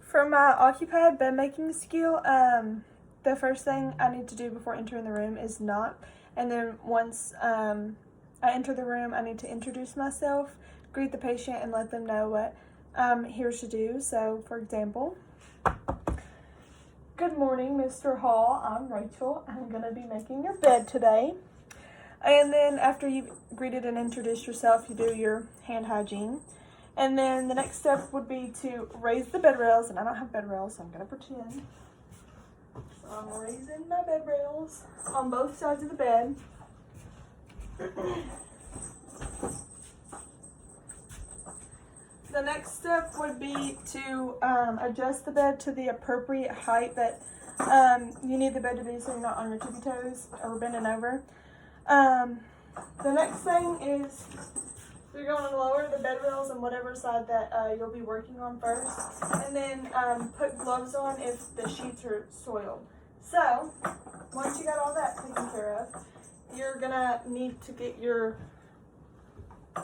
For my occupied bed making skill, the first thing I need to do before entering the room is knock. And then once I enter the room, I need to introduce myself, greet the patient, and let them know what I'm here to do. So, for example, good morning, Mr. Hall. I'm Rachel. I'm going to be making your bed today. And then after you've greeted and introduced yourself, you do your hand hygiene. And then the next step would be to raise the bed rails, and I don't have bed rails, so I'm going to pretend. So I'm raising my bed rails on both sides of the bed. The next step would be to adjust the bed to the appropriate height that you need the bed to be so you're not on your tippy toes or bending over. The next thing is you're going to lower the bed rails on whatever side that you'll be working on first, and then put gloves on if the sheets are soiled. So, once you got all that taken care of, you're going to need to get your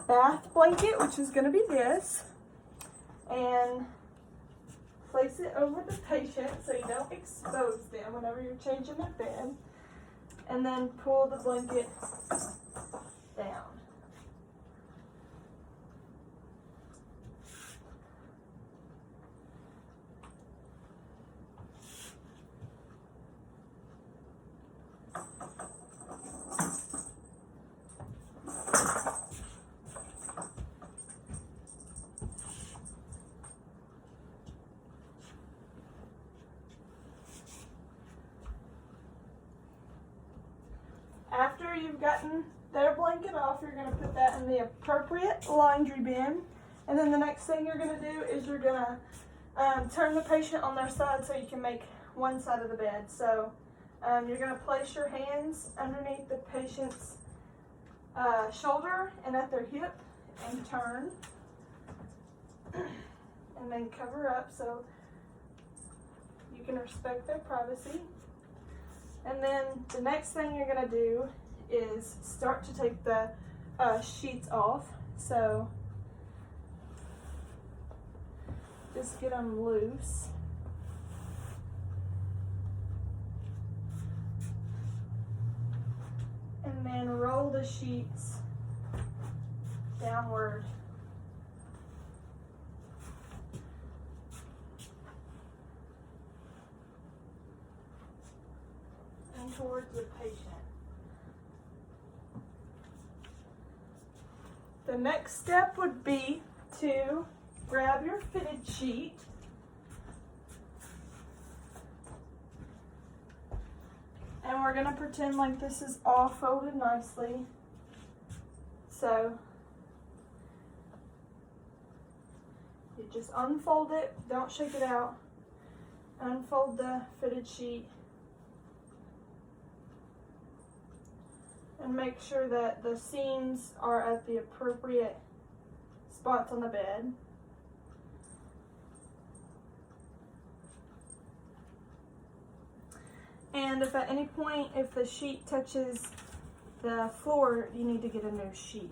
bath blanket, which is going to be this, and place it over the patient so you don't expose them whenever you're changing their bed, and then pull the blanket down. After you've gotten their blanket off, you're going to put that in the appropriate laundry bin. And then the next thing you're going to do is you're going to turn the patient on their side so you can make one side of the bed. So you're going to place your hands underneath the patient's shoulder and at their hip and turn. And then cover up so you can respect their privacy. And then the next thing you're going to do is start to take the sheets off. So just get them loose. And then roll the sheets downward. Towards the patient. The next step would be to grab your fitted sheet and we're going to pretend like this is all folded nicely. So you just unfold it, don't shake it out, unfold the fitted sheet. And make sure that the seams are at the appropriate spots on the bed. And if at any point, if the sheet touches the floor, you need to get a new sheet.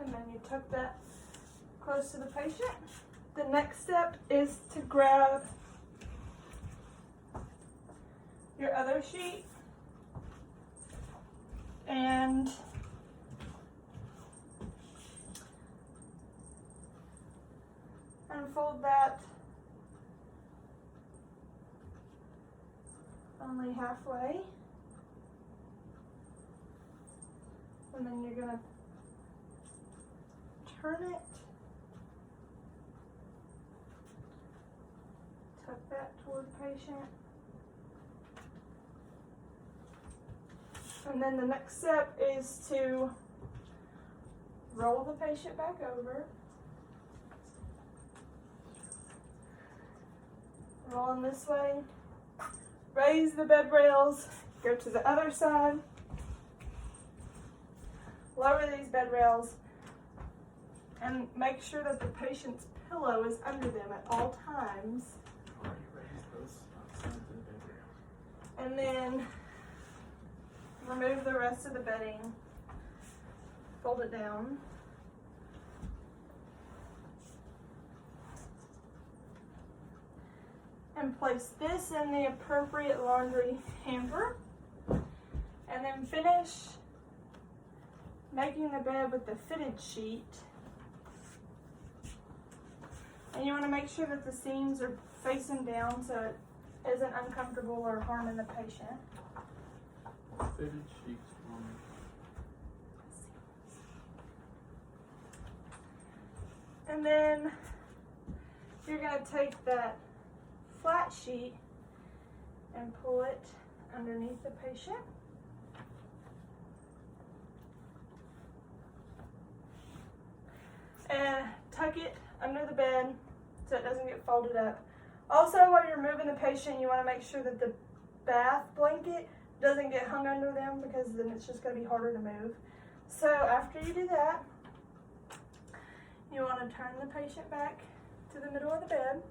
And then you tuck that close to the patient. The next step is to grab your other sheet and unfold that only halfway. And then you're going to turn it, tuck that toward the patient, and then the next step is to roll the patient back over, rolling this way, Raise the bed rails, go to the other side, lower these bed rails, and make sure that the patient's pillow is under them at all times. And then remove the rest of the bedding, fold it down. And place this in the appropriate laundry hamper. And then finish making the bed with the fitted sheet. And you want to make sure that the seams are facing down so it isn't uncomfortable or harming the patient. Fitted sheets on. And then you're going to take that flat sheet and pull it underneath the patient. And tuck it under the bed so it doesn't get folded up. Also, while you're moving the patient, you want to make sure that the bath blanket doesn't get hung under them, because then it's just going to be harder to move. So after you do that, you want to turn the patient back to the middle of the bed.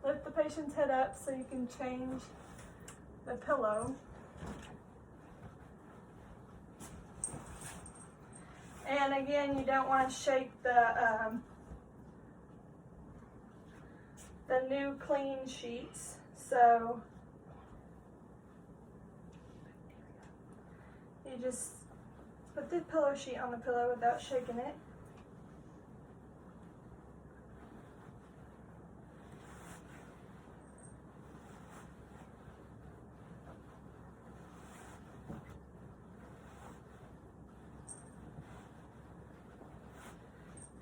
Lift the patient's head up so you can change the pillow. And again, you don't want to shake the new clean sheets. So you just put the pillow sheet on the pillow without shaking it.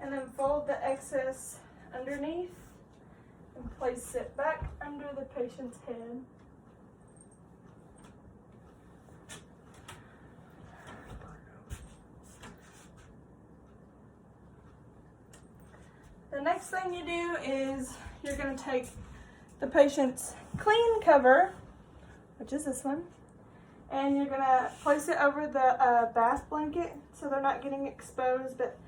And then fold the excess underneath and place it back under the patient's head. The next thing you do is you're going to take the patient's clean cover, which is this one, and you're going to place it over the bath blanket so they're not getting exposed, but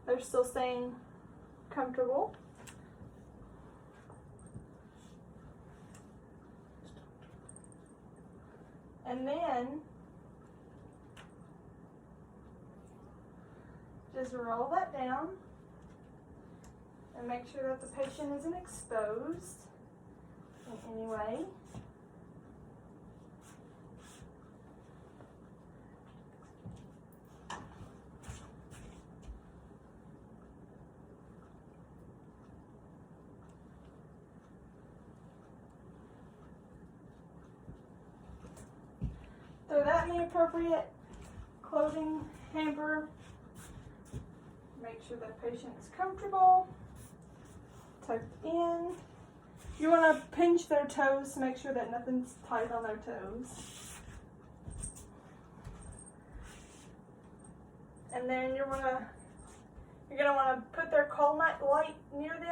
they're still staying comfortable. And then just roll that down and make sure that the patient isn't exposed in any way. Throw that in the appropriate clothing hamper. Make sure that patient is comfortable. Tucked in. You want to pinch their toes to make sure that nothing's tight on their toes. And then you're gonna want to put their call light near them.